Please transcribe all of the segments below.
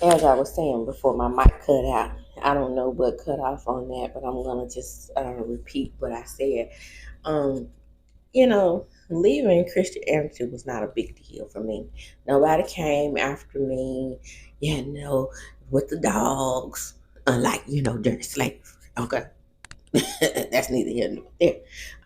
As I was saying before my mic cut out, I don't know what cut off on that, but I'm gonna just repeat what I said. Um, Leaving Christianity was not a big deal for me. Nobody came after me, with the dogs, unlike during slavery. Okay, that's neither here nor there.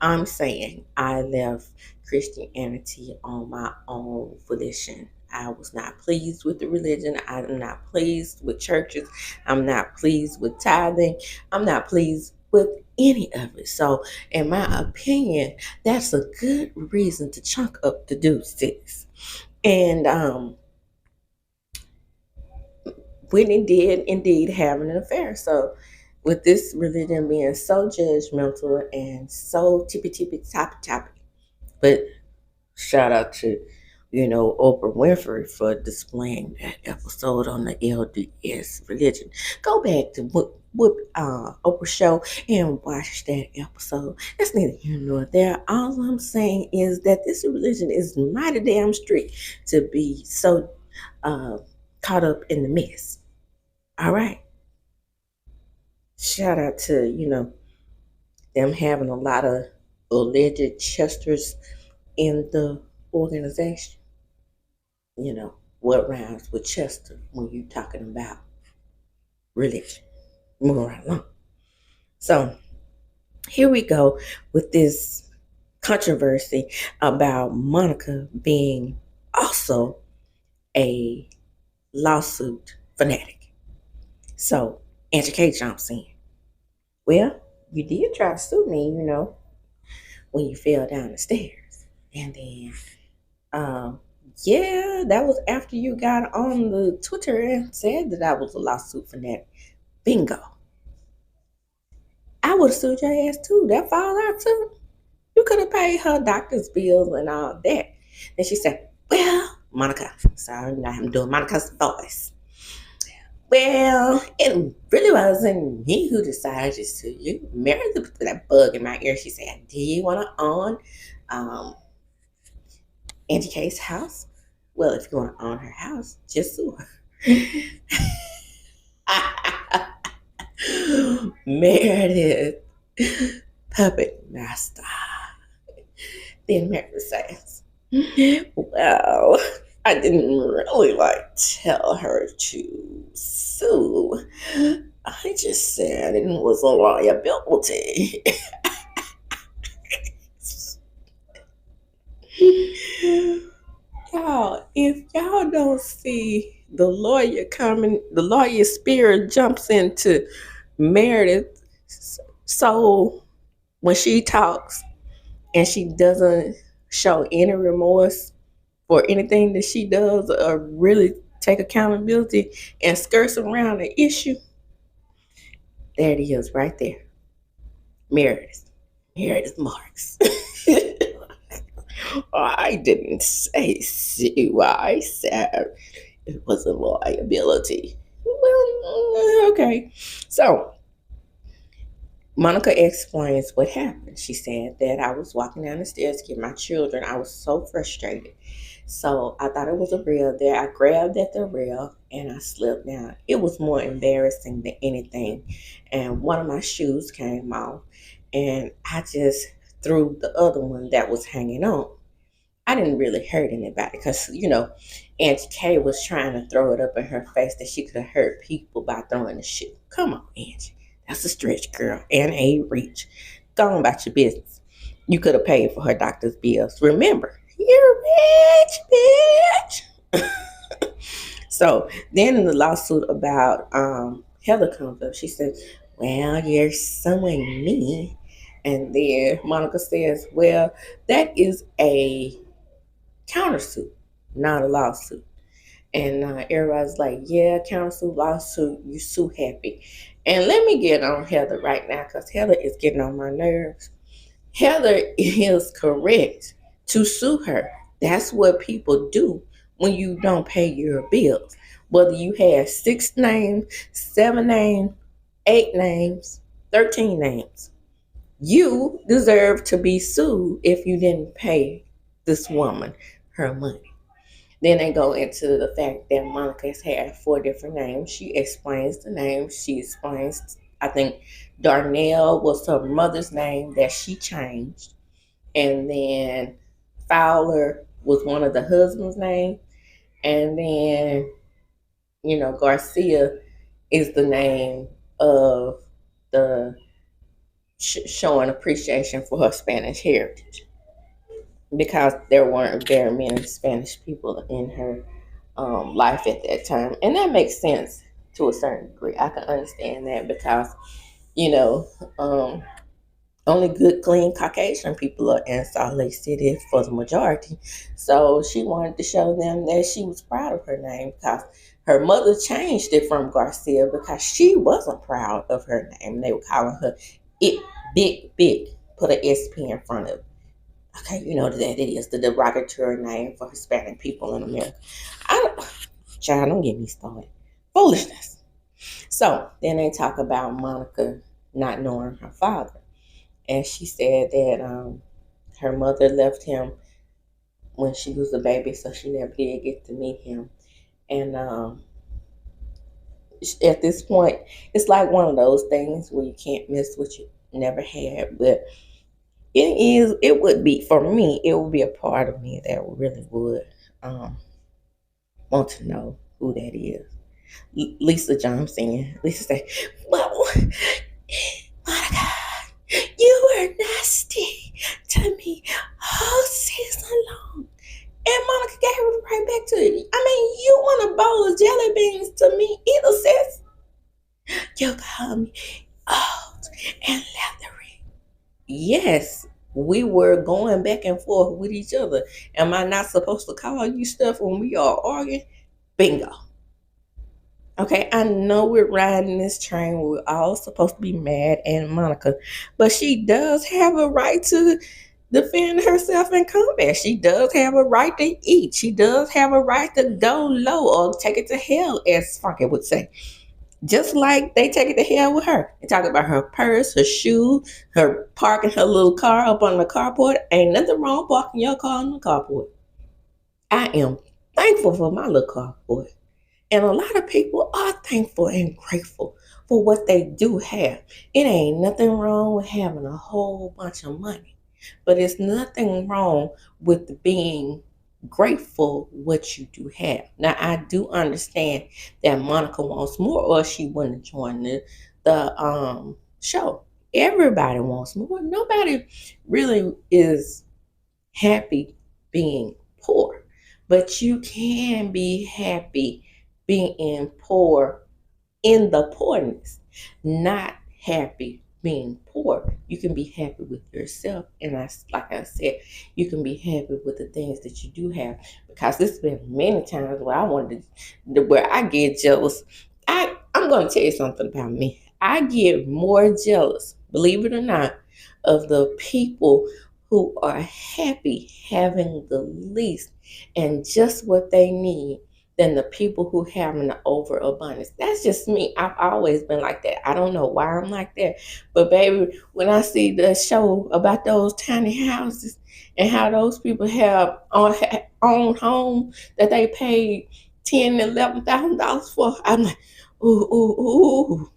I'm saying I left Christianity on my own volition. I was not pleased with the religion. I'm not pleased with churches. I'm not pleased with tithing. I'm not pleased with any of it. So, in my opinion, that's a good reason to chunk up the deuces. And Whitney did indeed have an affair. So, with this religion being so judgmental and so tippy tippy toppy toppy, but shout out to Oprah Winfrey for displaying that episode on the LDS religion. Go back to Oprah show and watch that episode. That's neither here nor there. All I'm saying is that this religion is mighty damn strict to be so uh, caught up in the mess. All right. Shout out to them having a lot of alleged Chesters in the organization. What rhymes with Chester when you're talking about religion? Moving right along. So here we go with this controversy about Monica being also a lawsuit fanatic. So Angie K jumps in. Well, you did try to sue me, when you fell down the stairs. And then yeah, that was after you got on the Twitter and said that I was a lawsuit fanatic. Bingo. I would have sued your ass too. That falls out too. You could have paid her doctor's bills and all that. And she said, well, Monica, sorry, now I'm doing Monica's voice. Well, it really wasn't me who decided to sue you. Mary put that bug in my ear. She said, do you want to own um, Angie K's house? Well, if you want to own her house, just sue her. Meredith, puppet master. Then Meredith says, well, I didn't really tell her to sue. I just said it was a liability. Y'all, if y'all don't see the lawyer spirit jumps into Meredith. So when she talks and she doesn't show any remorse for anything that she does or really take accountability and skirts around the issue, there it is right there. Meredith. Meredith Marks. I didn't say sue. I said it was a liability. Well, okay. So Monica explains what happened. She said that I was walking down the stairs to get my children. I was so frustrated. So I thought it was a rail there. I grabbed at the rail and I slipped down. It was more embarrassing than anything. And one of my shoes came off and I just threw the other one that was hanging on. I didn't really hurt anybody because, Auntie Kay was trying to throw it up in her face that she could have hurt people by throwing the shoe. Come on, Angie. That's a stretch, girl, and a reach. Go on about your business. You could have paid for her doctor's bills. Remember, you're rich, bitch. So then in the lawsuit about Heather comes up, she says, well, you're suing me. And then Monica says, well, that is a countersuit, not a lawsuit. And everybody's like, yeah, countersuit, lawsuit, you sue happy. And let me get on Heather right now because Heather is getting on my nerves. Heather is correct to sue her. That's what people do when you don't pay your bills. Whether you have 6 names, 7 names, 8 names, 13 names. You deserve to be sued if you didn't pay this woman her money. Then they go into the fact that Monica has had 4 different names. She explains the names. She explains, I think Darnell was her mother's name that she changed. And then Fowler was one of the husband's names. And then, Garcia is the name of the showing appreciation for her Spanish heritage, because there weren't very many Spanish people in her life at that time. And that makes sense to a certain degree. I can understand that because, you know, um, only good, clean Caucasian people are in Salt Lake City for the majority. So she wanted to show them that she was proud of her name, because her mother changed it from Garcia because she wasn't proud of her name. They were calling her it big, put an SP in front of it. Okay, you know that it is the derogatory name for Hispanic people in America. Child, don't get me started. Foolishness. So then they talk about Monica not knowing her father. And she said that her mother left him when she was a baby, so she never did get to meet him. And at this point, it's like one of those things where you can't miss what you never had. But it would be, for me, it would be a part of me that really would want to know who that is. Lisa Johnson. Lisa said, well, Monica, you were nasty to me all season long. And Monica gave it right back to you. I mean, you want a bowl of jelly beans to me either, sis. You call me old and leathery. Yes, we were going back and forth with each other. Am I not supposed to call you stuff when we are arguing? Bingo. Okay, I know we're riding this train. We're all supposed to be mad at Monica, but she does have a right to defend herself in combat. She does have a right to eat. She does have a right to go low or take it to hell, as Funky would say. Just like they take it to hell with her. They talk about her purse, her shoe, her parking her little car up on the carport. Ain't nothing wrong parking your car on the carport. I am thankful for my little carport. And a lot of people are thankful and grateful for what they do have. It ain't nothing wrong with having a whole bunch of money, but it's nothing wrong with being grateful what you do have. Now, I do understand that Monica wants more, or she wouldn't join the show. Everybody wants more. Nobody really is happy being poor, but you can be happy being poor in the poorness, not happy being poor. You can be happy with yourself, and like I said, you can be happy with the things that you do have. Because there's been many times where where I get jealous. I'm going to tell you something about me. I get more jealous, believe it or not, of the people who are happy having the least and just what they need than the people who have an overabundance. That's just me. I've always been like that. I don't know why I'm like that. But baby, when I see the show about those tiny houses and how those people have own home that they paid $10,000-$11,000 for, I'm like, ooh, ooh, ooh.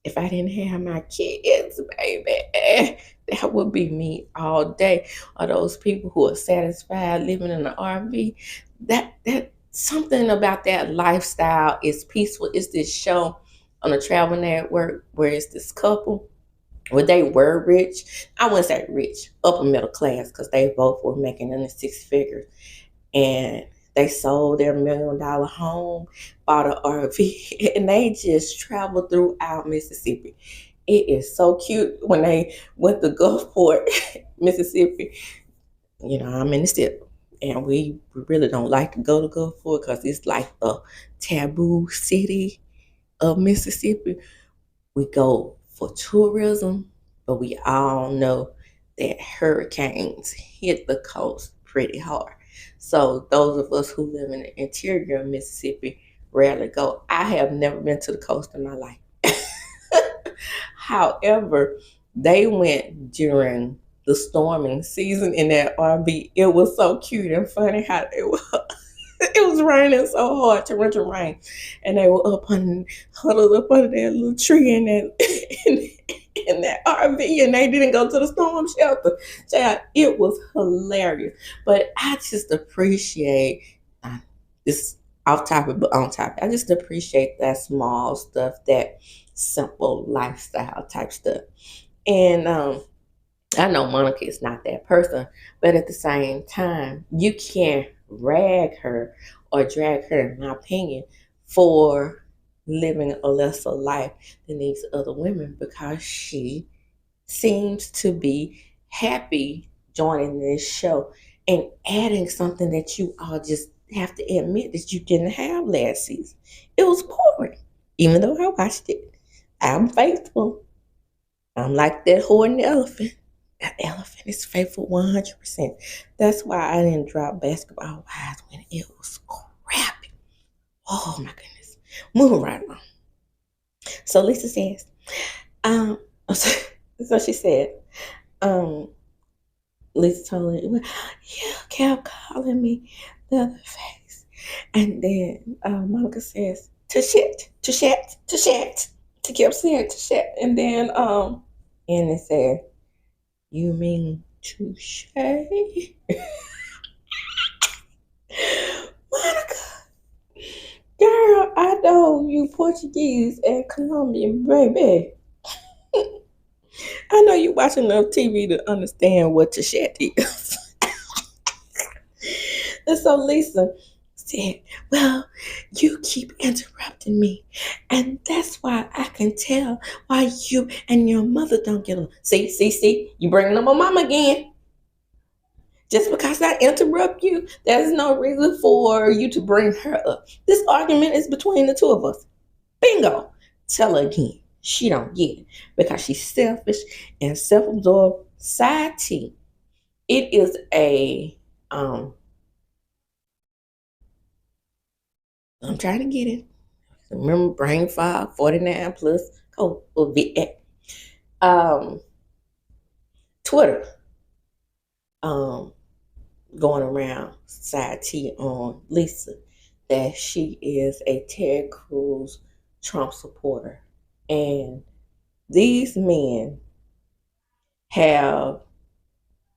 If I didn't have my kids, baby, that would be me all day. Or those people who are satisfied living in an RV. That something about that lifestyle is peaceful. It's this show on the Travel Network where it's this couple where they were rich. I wouldn't say rich, upper middle class, because they both were making in the 6 figures. And they sold their $1 million home, bought an RV, and they just traveled throughout Mississippi. It is so cute when they went to Gulfport, Mississippi. I'm in the SIP, and we really don't like to go to Gulfport because it's like the taboo city of Mississippi. We go for tourism, but we all know that hurricanes hit the coast pretty hard. So those of us who live in the interior of Mississippi rarely go. I have never been to the coast in my life. However, they went during the storming season in that RV. It was so cute and funny how they were. It was raining so hard, torrential rain, and they were huddled up under that little tree in that in that RV, and they didn't go to the storm shelter. Child, it was hilarious. But I just appreciate this off topic, but on topic. I just appreciate that small stuff, that simple lifestyle type stuff, and I know Monica is not that person, but at the same time, you can't rag her or drag her, in my opinion, for living a lesser life than these other women because she seems to be happy joining this show and adding something that you all just have to admit that you didn't have last season. It was boring, even though I watched it. I'm faithful. I'm like that whore and the elephant. That elephant is faithful 100%. That's why I didn't drop Basketball Wives when it was crappy. Oh my goodness. Moving right along. So Lisa says, so she said, um, Lisa told her, "Well, you kept calling me the other face." And then Monica says, to shit, to shit, to shit. She kept saying to shit. And then and it said, "You mean touche?" Monica, girl, I know you Portuguese and Colombian, baby. I know you watching enough TV to understand what touche is. And so Lisa said, "Well, you keep interrupting me. And that's why I can tell why you and your mother don't get along." See, you bringing up my mama again. Just because I interrupt you, there's no reason for you to bring her up. This argument is between the two of us. Bingo. Tell her again. She don't get it because she's selfish and self-absorbed. Side T. It is a I'm trying to get it. Remember brain fog, 49 plus COVID. Um Twitter. Um Going around side T on Lisa that she is a Ted Cruz Trump supporter. And these men have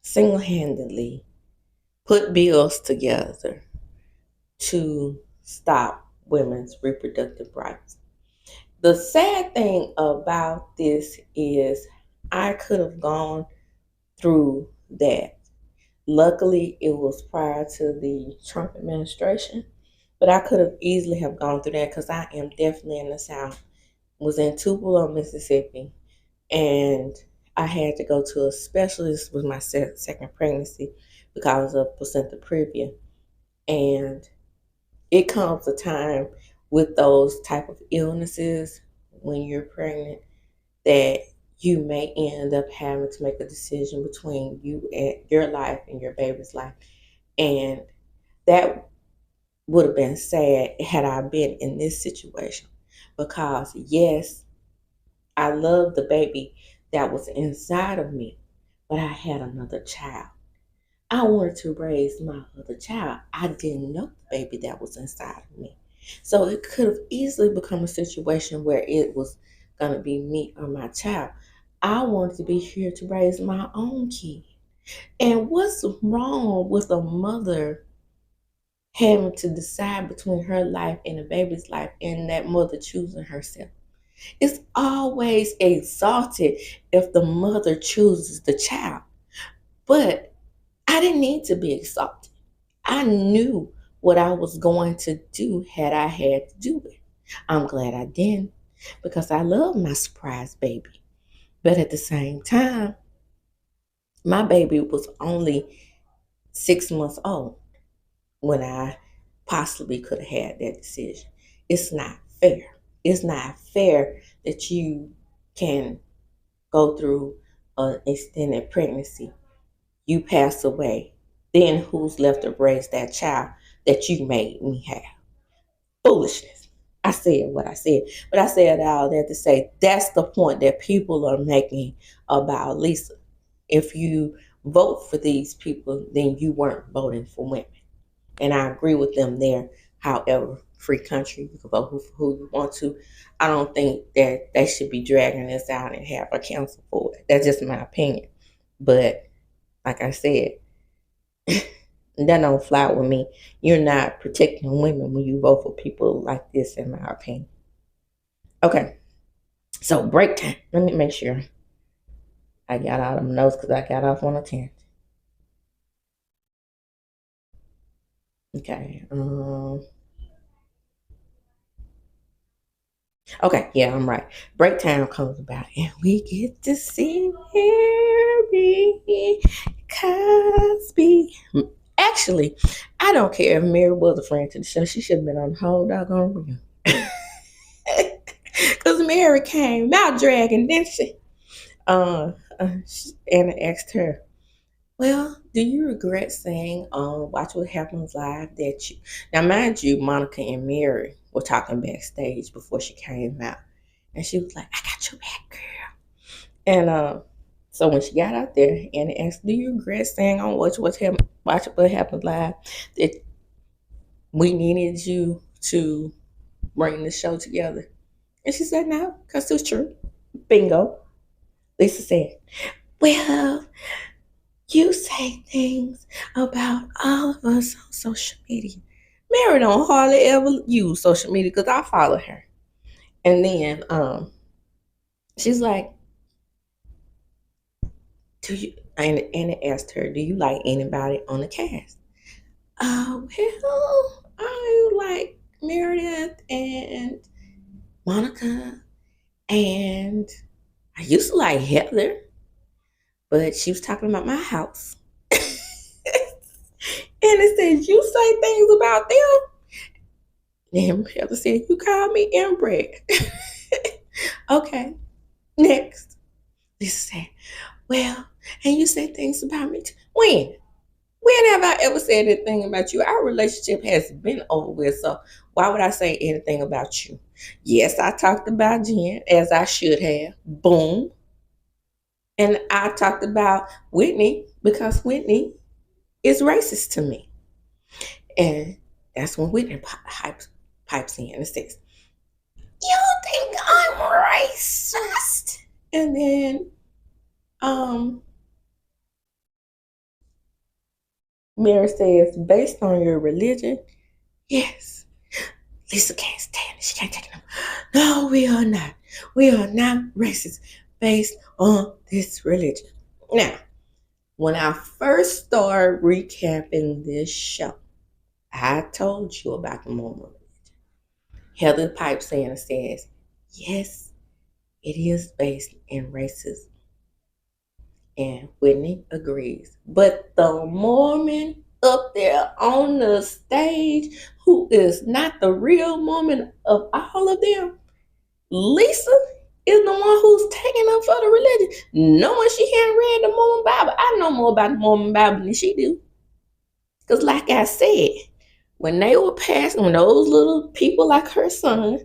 single handedly put bills together to stop women's reproductive rights. The sad thing about this is I could have gone through that. Luckily, it was prior to the Trump administration, but I could have easily have gone through that because I am definitely in the South. Was in Tupelo, Mississippi, and I had to go to a specialist with my second pregnancy because of placenta previa. And it comes a time with those type of illnesses when you're pregnant that you may end up having to make a decision between you and your life and your baby's life. And that would have been sad had I been in this situation because, yes, I love the baby that was inside of me, but I had another child. I wanted to raise my other child. I didn't know the baby that was inside of me. So it could have easily become a situation where it was going to be me or my child. I wanted to be here to raise my own kid. And what's wrong with a mother having to decide between her life and the baby's life and that mother choosing herself? It's always exalted if the mother chooses the child. But I didn't need to be exalted. I knew what I was going to do had I had to do it. I'm glad I didn't because I love my surprise baby. But at the same time, my baby was only 6 months old when I possibly could have had that decision. It's not fair. It's not fair that you can go through an extended pregnancy, you pass away, then who's left to raise that child that you made me have? Foolishness. I said what I said, but I said all that to say that's the point that people are making about Lisa. If you vote for these people, then you weren't voting for women. And I agree with them there. However, free country, you can vote who you want to. I don't think that they should be dragging this out and have a council for it. That's just my opinion. But like I said, that don't fly with me. You're not protecting women when you vote for people like this, in my opinion. Okay, so break time. Let me make sure I got all them notes because I got off on a tangent. Okay. Okay, yeah, I'm right. Break time comes about, and we get to see Mary Cosby. Actually, I don't care if Mary was a friend to the show. She should have been on the whole doggone reel. Because Mary came out dragging, didn't she? Anna asked her, well, do you regret saying Watch What Happens Live that you... Now, mind you, Monica and Mary were talking backstage before she came out. And she was like, I got your back, girl. And so when she got out there, Anna asked, do you regret saying on Watch What Happens Live that we needed you to bring the show together? And she said, no, because it was true. Bingo. Lisa said, well, you say things about all of us on social media. Mary don't hardly ever use social media because I follow her. And then she's like, do you... And Anna asked her, do you like anybody on the cast? Well, I like Meredith and Monica, and I used to like Heather, but she was talking about my house. And it says, you say things about them? And Heather said, you call me inbred. Okay, next. Lisa said, well, and you say things about me too. When? When have I ever said anything about you? Our relationship has been over with, so why would I say anything about you? Yes, I talked about Jen, as I should have. Boom. And I talked about Whitney because Whitney is racist to me. And that's when Whitney pipes in and says, you think I'm racist? And then Mary says, based on your religion, yes. Lisa can't stand it. She can't take it no. No, we are not. We are not racist based on this religion. Now, when I first started recapping this show, I told you about the Mormon religion. Heather pipes in and says, yes, it is based in racism. And Whitney agrees. But the Mormon up there on the stage, who is not the real Mormon of all of them, Lisa is the one who's taking up for the religion. Knowing she hadn't read the Mormon Bible. I know more about the Mormon Bible than she do. Because like I said, when they were passing, when those little people like her son,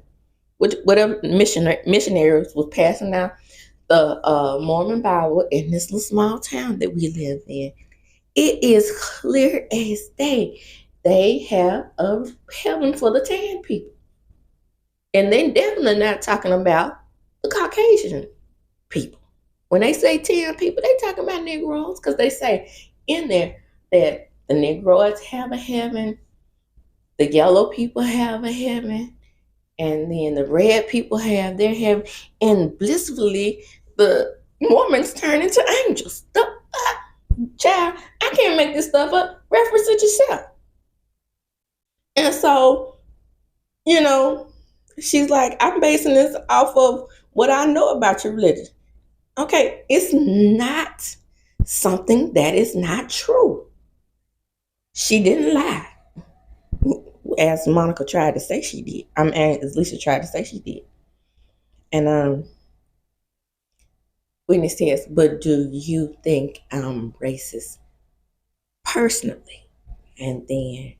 which whatever missionaries was passing out the Mormon Bible in this little small town that we live in, it is clear as day. They have a heaven for the tan people. And they're definitely not talking about the Caucasian people. When they say tan people, they talking about Negroes because they say in there that the Negroes have a heaven, the yellow people have a heaven, and then the red people have their heaven, and blissfully the Mormons turn into angels. Child, I can't make this stuff up. Reference it yourself. And so, she's like, I'm basing this off of what I know about your religion. Okay, it's not something that is not true. She didn't lie, as Monica tried to say she did. As Lisa tried to say she did. And Whitney says, but do you think I'm racist personally? And then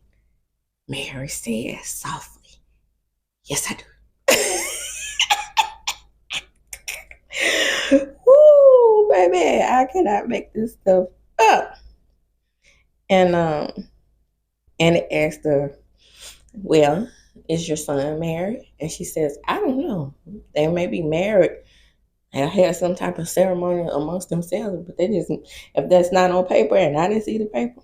Mary says softly, yes, I do. Woo, baby, I cannot make this stuff up. And And it asked her, well, is your son married? And she says, I don't know. They may be married and had some type of ceremony amongst themselves, but they just, if that's not on paper and I didn't see the paper,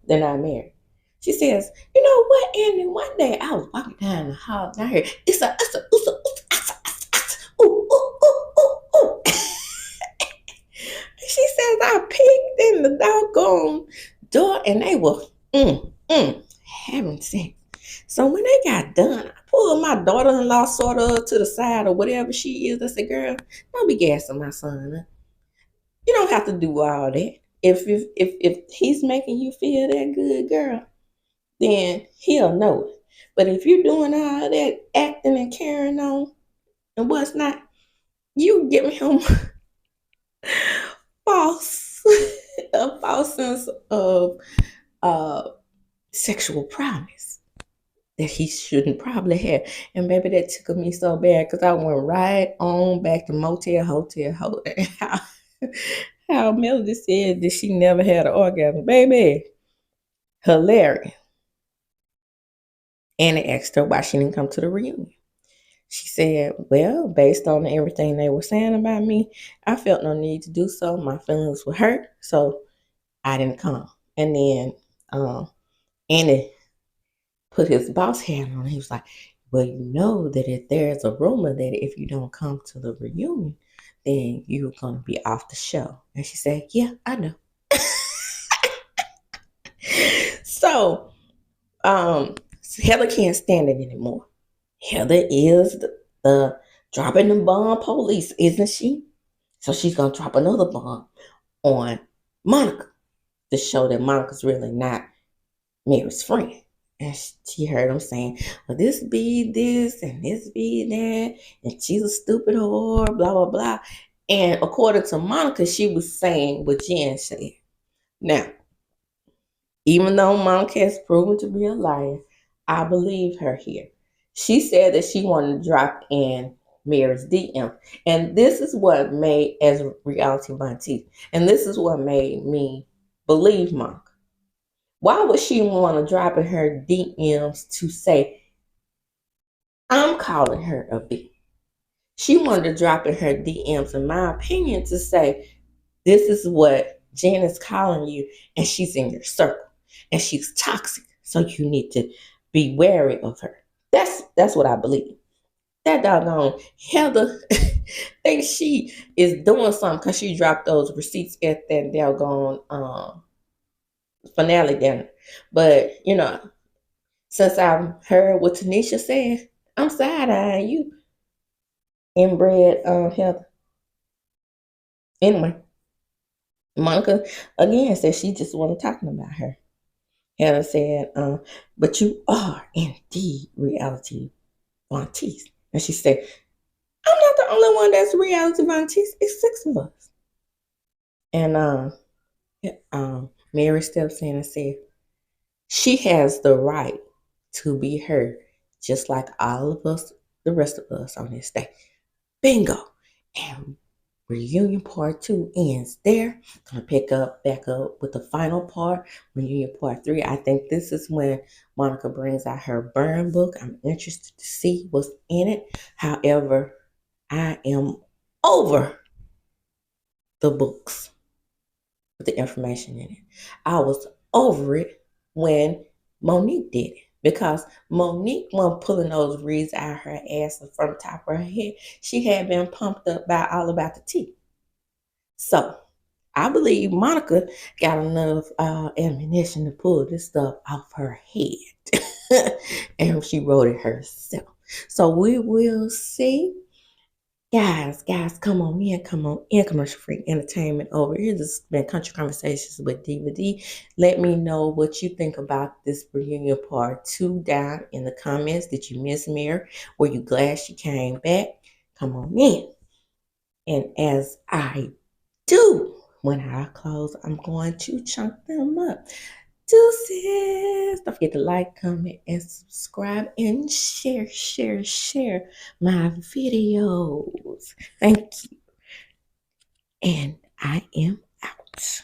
they're not married. She says, you know what, Andy? One day I was walking down the hall and I heard, ooh, ooh, ooh, ooh, ooh. She says, I peeked in the doggone door and they were having sex. So when they got done, I pulled my daughter-in-law sort of to the side or whatever she is. I said, girl, don't be gassing my son. You don't have to do all that. If he's making you feel that good, girl, then he'll know it. But if you're doing all that acting and carrying on and what's not, you giving him false a false sense of uh sexual prowess that he shouldn't probably have. And baby, that tickled me so bad because I went right on back to hotel. How, how Melody said that she never had an orgasm. Baby, hilarious. And I asked her why she didn't come to the reunion. She said, well, based on everything they were saying about me, I felt no need to do so. My feelings were hurt, so I didn't come. And then Andy put his boss hat on. He was like, well, you know that if there's a rumor that if you don't come to the reunion, then you're going to be off the show. And she said, yeah, I know. So Heather can't stand it anymore. Heather is the dropping the bomb police, isn't she? So she's going to drop another bomb on Monica to show that Monica's really not Mary's friend. And she heard him saying, well, this be this and this be that, and she's a stupid whore, blah, blah, blah. And according to Monica, she was saying what Jen said. Now, even though Monica has proven to be a liar, I believe her here. She said that she wanted to drop in Mary's DM. And this is what made, as reality Monty, and this is what made me believe Monica. Why would she want to drop in her DMs to say, I'm calling her a B? She wanted to drop in her DMs, in my opinion, to say, this is what Jen is calling you, and she's in your circle, and she's toxic, so you need to be wary of her. That's what I believe. That doggone Heather thinks she is doing something because she dropped those receipts at that doggone finale dinner. But since I've heard what Tanisha said, I'm side-eyeing you, inbred Heather. Anyway, Monica again said she just wasn't talking about her. Heather said, but you are indeed reality Vontice. And she said, I'm not the only one that's reality Vontice. It's 6 of us. And Mary steps in and said, she has the right to be heard, just like all of us, the rest of us on this day. Bingo. And reunion part 2 ends there. Gonna back up with the final part, reunion part 3. I think this is when Monica brings out her burn book. I'm interested to see what's in it. However, I am over the books with the information in it. I was over it when Monique did it, because Monique wasn't pulling those reeds out of her ass from the top of her head. She had been pumped up by all about the tea. So I believe Monica got enough ammunition to pull this stuff off her head. And she wrote it herself. So we will see. Guys, come on in, commercial free entertainment over here. This has been Country Conversations with DVD. Let me know what you think about this reunion part 2 down in the comments. Did you miss Mary? Were you glad she came back? Come on in. And as I do, when I close, I'm going to chunk them up. Deuces. Don't forget to like, comment, and subscribe, and share my videos. Thank you. And I am out.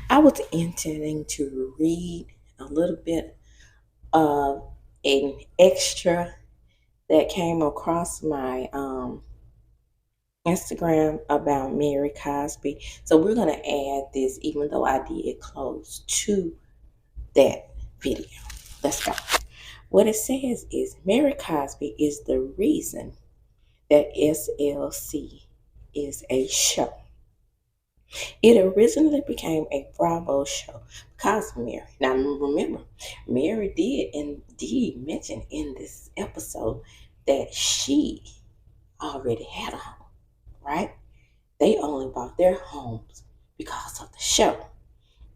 I was intending to read a little bit of an extra that came across my Instagram about Mary Cosby. So we're going to add this, even though I did close to that video. Let's go. What it says is Mary Cosby is the reason that SLC is a show. It originally became a Bravo show because of Mary. Now remember, Mary did indeed mention in this episode that she already had a home, right? They only bought their homes because of the show,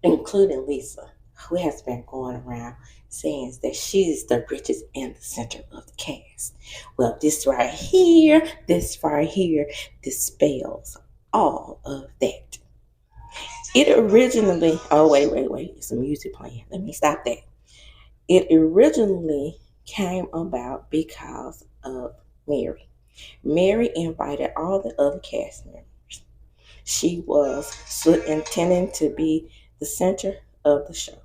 including Lisa, who has been going around saying that she's the richest and the center of the cast. Well, this right here dispels all of that. It originally, oh, wait, it's some music playing. Let me stop that. It originally came about because of Mary. Mary invited all the other cast members. She was intending to be the center of the show.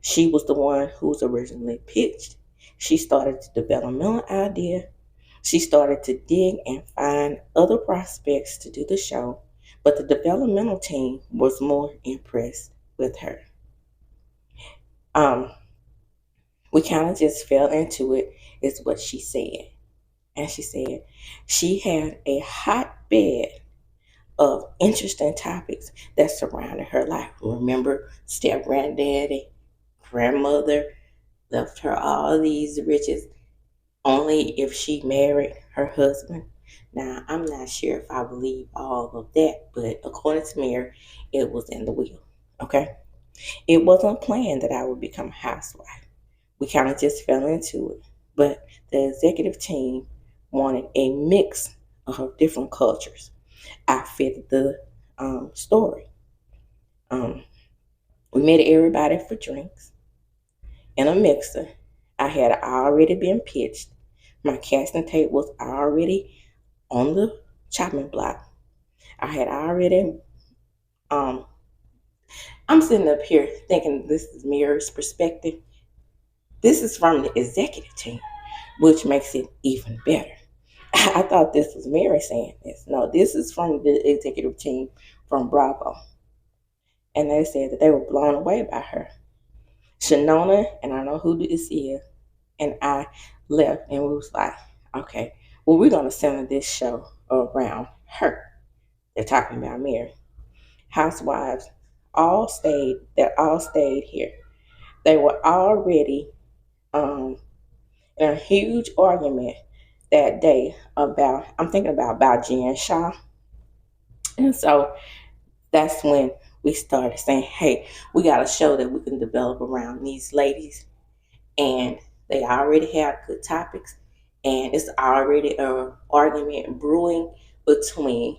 She was the one who was originally pitched. She started the developmental idea. She started to dig and find other prospects to do the show, but the developmental team was more impressed with her. We kind of just fell into it, is what she said. And she said she had a hotbed of interesting topics that surrounded her life. Remember, step granddaddy, grandmother left her all these riches only if she married her husband. Now, I'm not sure if I believe all of that, but according to Mary, it was in the will. Okay? It wasn't planned that I would become a housewife. We kind of just fell into it. But the executive team wanted a mix of different cultures. I fit the story. We met everybody for drinks in a mixer. I had already been pitched. My casting tape was already on the chopping block. I had already, I'm sitting up here thinking this is Mary's perspective. This is from the executive team, which makes it even better. I thought this was Mary saying this. No, this is from the executive team from Bravo. And they said that they were blown away by her. Shanona, and I know who this is, and I left and we was like, okay, well, we're going to center this show around her. They're talking about Mary. Housewives all stayed here. They were already in a huge argument that day about, I'm thinking about Jen Shaw. And so that's when we started saying, hey, we got a show that we can develop around these ladies. And they already have good topics. And it's already an argument brewing between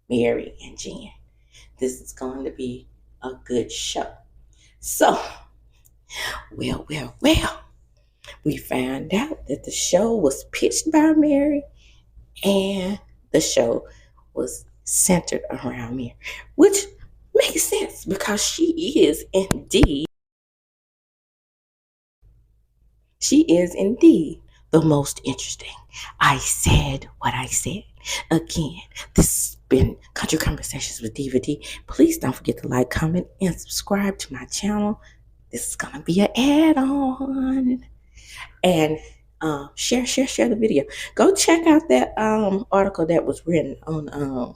Mary and Jen. This is going to be a good show. So, well, we found out that the show was pitched by Mary and the show was centered around Mary, which makes sense because she is indeed the most interesting. I said what I said. Again, this has been Country Conversations with DVD. Please don't forget to like, comment, and subscribe to my channel. This is going to be an add-on. And share the video. Go check out that article that was written on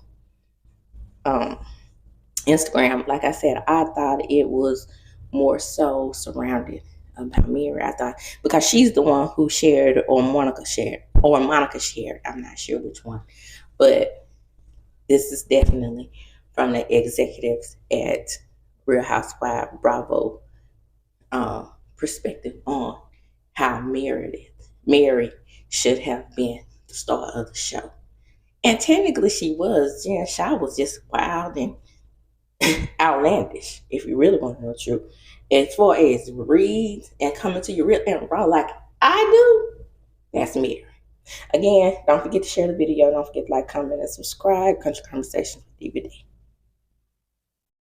Instagram. Like I said, I thought it was more so surrounded about Mary. I thought because she's the one who shared, or Monica shared. I'm not sure which one, but this is definitely from the executives at Real Housewives Bravo perspective on how Mary should have been the star of the show. And technically she was. Jen Shaw was just wild and outlandish, if you really want to know the truth. As far as read and coming to your real and raw like I do, that's Mary. Again, don't forget to share the video. Don't forget to like, comment, and subscribe. Country Conversations with DVD.